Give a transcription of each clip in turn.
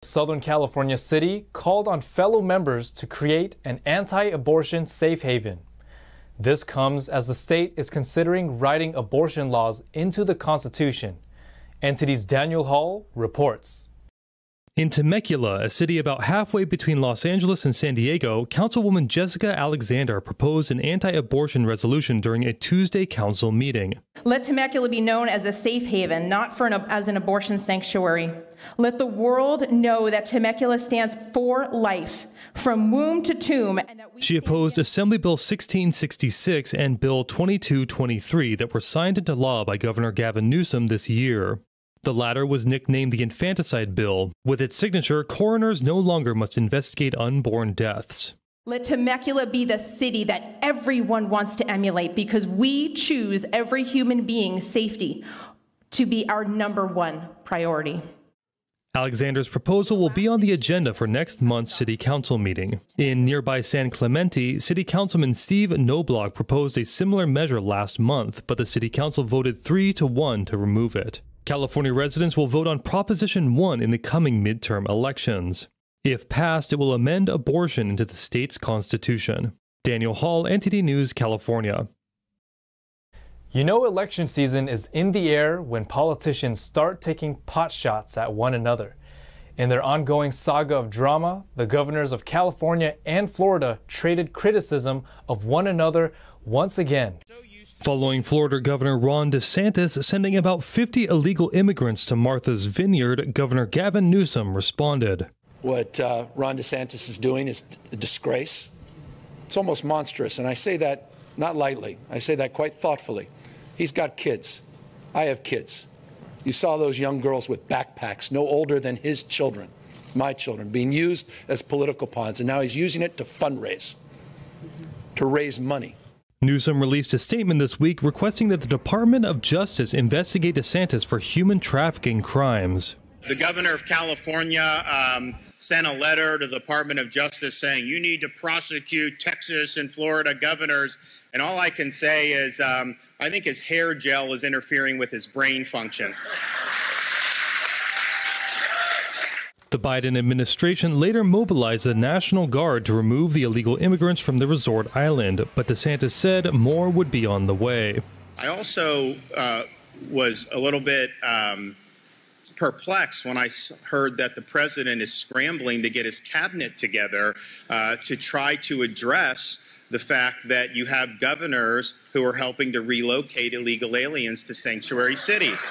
Southern California city called on fellow members to create an anti-abortion safe haven. This comes as the state is considering writing abortion laws into the Constitution. NTD's Dahle reports. In Temecula, a city about halfway between Los Angeles and San Diego, Councilwoman Jessica Alexander proposed an anti-abortion resolution during a Tuesday council meeting. Let Temecula be known as a safe haven, not as an abortion sanctuary. Let the world know that Temecula stands for life, from womb to tomb. She opposed Assembly Bill 1666 and Bill 2223 that were signed into law by Governor Gavin Newsom this year. The latter was nicknamed the Infanticide Bill. With its signature, coroners no longer must investigate unborn deaths. Let Temecula be the city that everyone wants to emulate, because we choose every human being's safety to be our #1 priority. Alexander's proposal will be on the agenda for next month's City Council meeting. In nearby San Clemente, City Councilman Steve Knobloch proposed a similar measure last month, but the City Council voted 3-1 to remove it. California residents will vote on Proposition 1 in the coming midterm elections. If passed, it will amend abortion into the state's constitution. Daniel Hall, NTD News, California. You know election season is in the air when politicians start taking pot shots at one another. In their ongoing saga of drama, the governors of California and Florida traded criticism of one another once again. Following Florida Governor Ron DeSantis sending about 50 illegal immigrants to Martha's Vineyard, Governor Gavin Newsom responded. What Ron DeSantis is doing is a disgrace. It's almost monstrous, and I say that not lightly. I say that quite thoughtfully. He's got kids. I have kids. You saw those young girls with backpacks, no older than his children, my children, being used as political pawns, and now he's using it to fundraise, to raise money. Newsom released a statement this week requesting that the Department of Justice investigate DeSantis for human trafficking crimes. The governor of California sent a letter to the Department of Justice saying you need to prosecute Texas and Florida governors. And all I can say is I think his hair gel is interfering with his brain function. The Biden administration later mobilized the National Guard to remove the illegal immigrants from the resort island, but DeSantis said more would be on the way. I also was a little bit perplexed when I heard that the president is scrambling to get his cabinet together to try to address the fact that you have governors who are helping to relocate illegal aliens to sanctuary cities.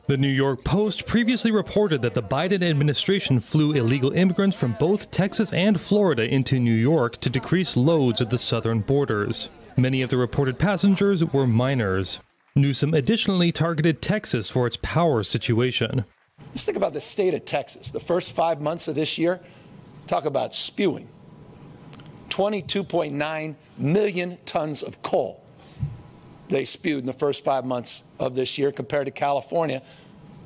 The New York Post previously reported that the Biden administration flew illegal immigrants from both Texas and Florida into New York to decrease loads at the southern borders. Many of the reported passengers were minors. Newsom additionally targeted Texas for its power situation. Let's think about the state of Texas. The first 5 months of this year, talk about spewing. 22.9 million tons of coal they spewed in the first 5 months of this year, compared to California,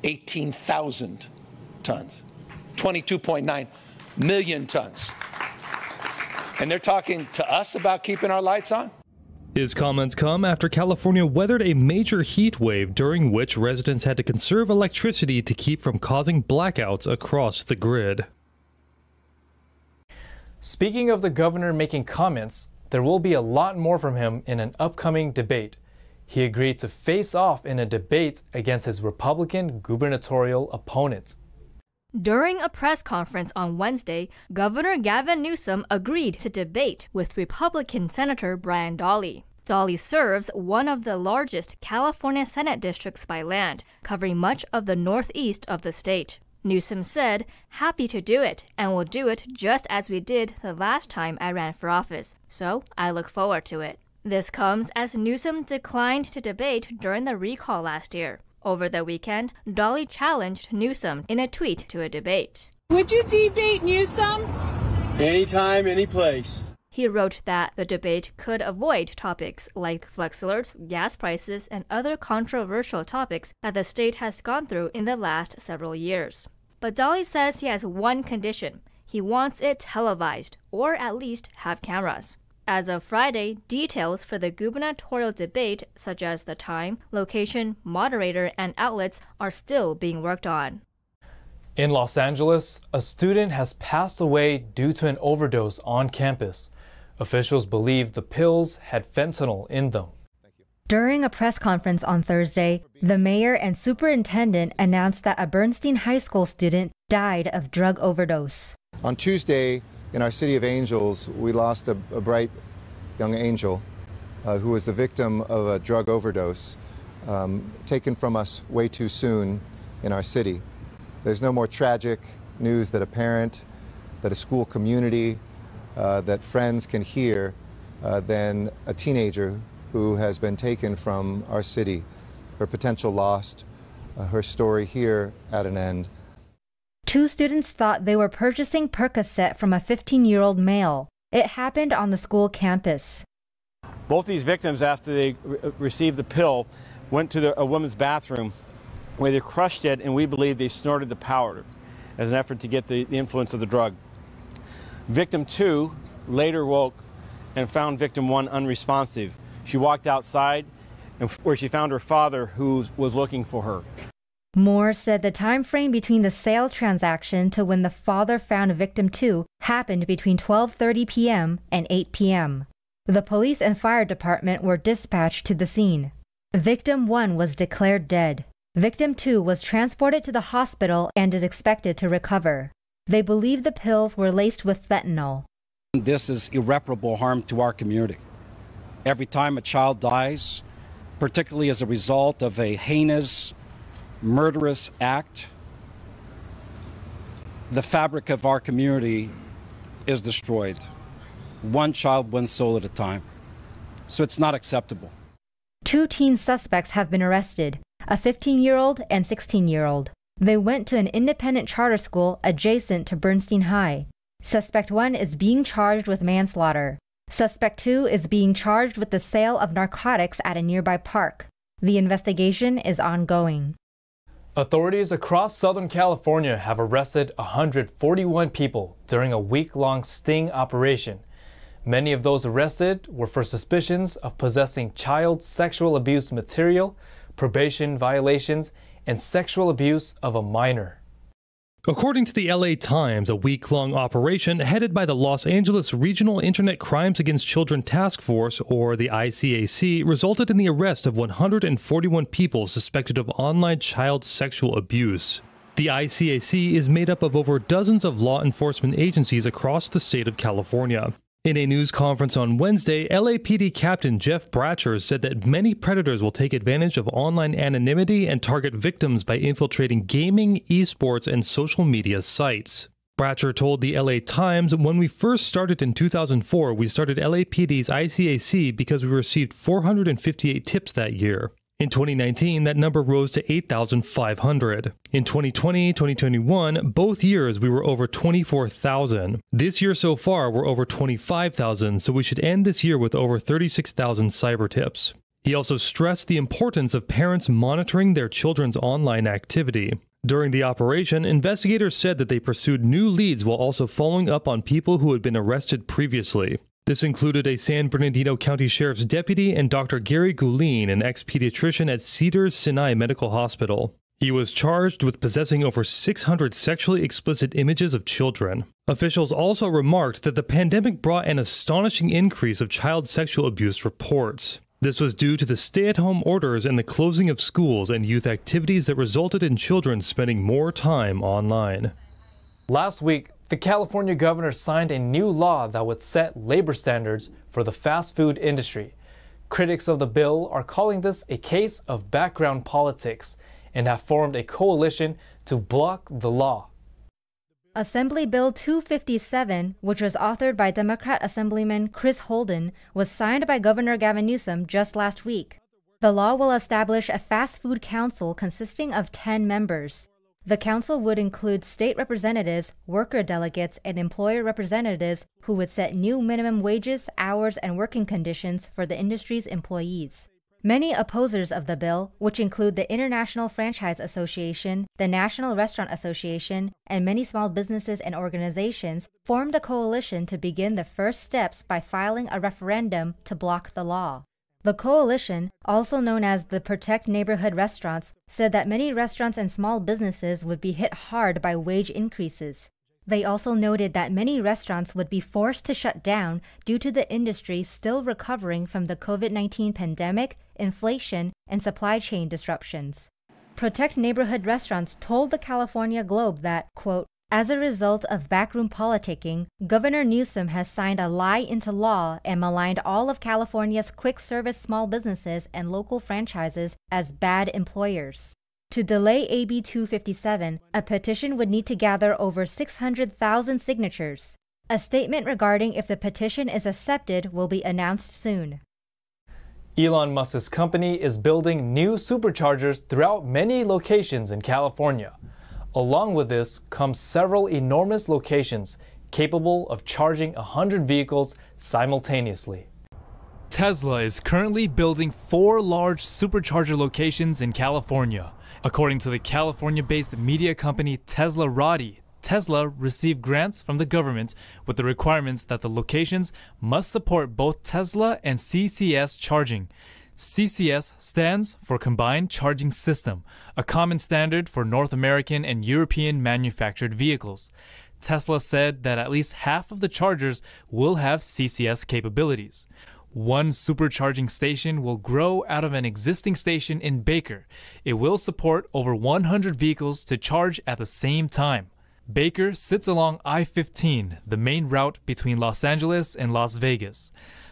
18,000 tons. 22.9 million tons. And they're talking to us about keeping our lights on? His comments come after California weathered a major heat wave during which residents had to conserve electricity to keep from causing blackouts across the grid. Speaking of the governor making comments, there will be a lot more from him in an upcoming debate. He agreed to face off in a debate against his Republican gubernatorial opponent. During a press conference on Wednesday, Governor Gavin Newsom agreed to debate with Republican Senator Brian Dahle. Dahle serves one of the largest California Senate districts by land, covering much of the northeast of the state. Newsom said, "Happy to do it, and we'll do it just as we did the last time I ran for office, so I look forward to it." This comes as Newsom declined to debate during the recall last year. Over the weekend, Dahle challenged Newsom in a tweet to a debate. Would you debate Newsom? Anytime, any place. He wrote that the debate could avoid topics like flex alerts, gas prices, and other controversial topics that the state has gone through in the last several years. But Dahle says he has one condition. He wants it televised, or at least have cameras. As of Friday, details for the gubernatorial debate, such as the time, location, moderator, and outlets, are still being worked on. In Los Angeles, a student has passed away due to an overdose on campus. Officials believe the pills had fentanyl in them. During a press conference on Thursday, the mayor and superintendent announced that a Bernstein High School student died of drug overdose. On Tuesday, in our City of Angels, we lost a bright young angel who was the victim of a drug overdose taken from us way too soon in our city. There's no more tragic news that a parent, that a school community, that friends can hear than a teenager who has been taken from our city, her potential lost, her story here at an end. Two students thought they were purchasing Percocet from a 15-year-old male. It happened on the school campus. Both these victims, after they received the pill, went to a woman's bathroom where they crushed it, and we believe they snorted the powder as an effort to get the influence of the drug. Victim 2 later woke and found victim 1 unresponsive. She walked outside where she found her father, who was looking for her. Moore said the time frame between the sale transaction to when the father found victim 2 happened between 12:30 p.m. and 8 p.m. The police and fire department were dispatched to the scene. Victim 1 was declared dead. Victim 2 was transported to the hospital and is expected to recover. They believe the pills were laced with fentanyl. This is irreparable harm to our community. Every time a child dies, particularly as a result of a heinous, murderous act, the fabric of our community is destroyed. One child, one soul at a time. So it's not acceptable. 2 teen suspects have been arrested, a 15-year-old and 16-year-old. They went to an independent charter school adjacent to Bernstein High. Suspect 1 is being charged with manslaughter. Suspect 2 is being charged with the sale of narcotics at a nearby park. The investigation is ongoing. Authorities across Southern California have arrested 141 people during a week-long sting operation. Many of those arrested were for suspicions of possessing child sexual abuse material, probation violations, and sexual abuse of a minor. According to the LA Times, a week-long operation headed by the Los Angeles Regional Internet Crimes Against Children Task Force, or the ICAC, resulted in the arrest of 141 people suspected of online child sexual abuse. The ICAC is made up of over dozens of law enforcement agencies across the state of California. In a news conference on Wednesday, LAPD Captain Jeff Bratcher said that many predators will take advantage of online anonymity and target victims by infiltrating gaming, esports, and social media sites. Bratcher told the LA Times, "When we first started in 2004, we started LAPD's ICAC because we received 458 tips that year. In 2019, that number rose to 8,500. In 2020, 2021, both years we were over 24,000. This year so far, we're over 25,000, so we should end this year with over 36,000 cyber tips." He also stressed the importance of parents monitoring their children's online activity. During the operation, investigators said that they pursued new leads while also following up on people who had been arrested previously. This included a San Bernardino County Sheriff's deputy and Dr. Gary Gullin, an ex-pediatrician at Cedars-Sinai Medical Hospital. He was charged with possessing over 600 sexually explicit images of children. Officials also remarked that the pandemic brought an astonishing increase of child sexual abuse reports. This was due to the stay-at-home orders and the closing of schools and youth activities that resulted in children spending more time online. Last week, the California governor signed a new law that would set labor standards for the fast food industry. Critics of the bill are calling this a case of background politics and have formed a coalition to block the law. Assembly Bill 257, which was authored by Democrat Assemblyman Chris Holden, was signed by Governor Gavin Newsom just last week. The law will establish a fast food council consisting of 10 members. The council would include state representatives, worker delegates, and employer representatives who would set new minimum wages, hours, and working conditions for the industry's employees. Many opposers of the bill, which include the International Franchise Association, the National Restaurant Association, and many small businesses and organizations, formed a coalition to begin the first steps by filing a referendum to block the law. The coalition, also known as the Protect Neighborhood Restaurants, said that many restaurants and small businesses would be hit hard by wage increases. They also noted that many restaurants would be forced to shut down due to the industry still recovering from the COVID-19 pandemic, inflation, and supply chain disruptions. Protect Neighborhood Restaurants told the California Globe that, quote, as a result of backroom politicking, Governor Newsom has signed a lie into law and maligned all of California's quick-service small businesses and local franchises as bad employers. To delay AB 257, a petition would need to gather over 600,000 signatures. A statement regarding if the petition is accepted will be announced soon. Elon Musk's company is building new superchargers throughout many locations in California. Along with this comes several enormous locations capable of charging 100 vehicles simultaneously. Tesla is currently building 4 large supercharger locations in California. According to the California-based media company Teslarati, Tesla received grants from the government with the requirements that the locations must support both Tesla and CCS charging. CCS stands for Combined Charging System, a common standard for North American and European manufactured vehicles. Tesla said that at least half of the chargers will have CCS capabilities. One supercharging station will grow out of an existing station in Baker. It will support over 100 vehicles to charge at the same time. Baker sits along I-15, the main route between Los Angeles and Las Vegas.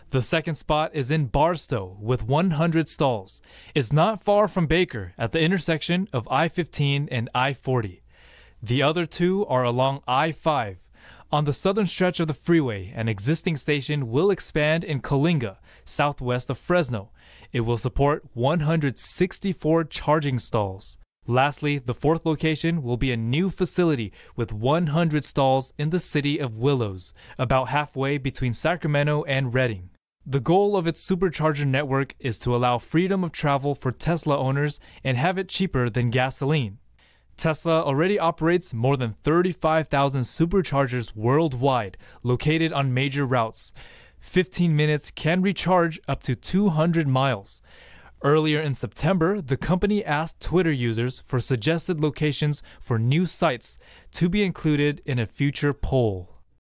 The second spot is in Barstow with 100 stalls. It's not far from Baker at the intersection of I-15 and I-40. The other 2 are along I-5. On the southern stretch of the freeway, an existing station will expand in Coalinga, southwest of Fresno. It will support 164 charging stalls. Lastly, the 4th location will be a new facility with 100 stalls in the city of Willows, about halfway between Sacramento and Redding. The goal of its supercharger network is to allow freedom of travel for Tesla owners and have it cheaper than gasoline. Tesla already operates more than 35,000 superchargers worldwide, located on major routes. 15 minutes can recharge up to 200 miles. Earlier in September, the company asked Twitter users for suggested locations for new sites to be included in a future poll.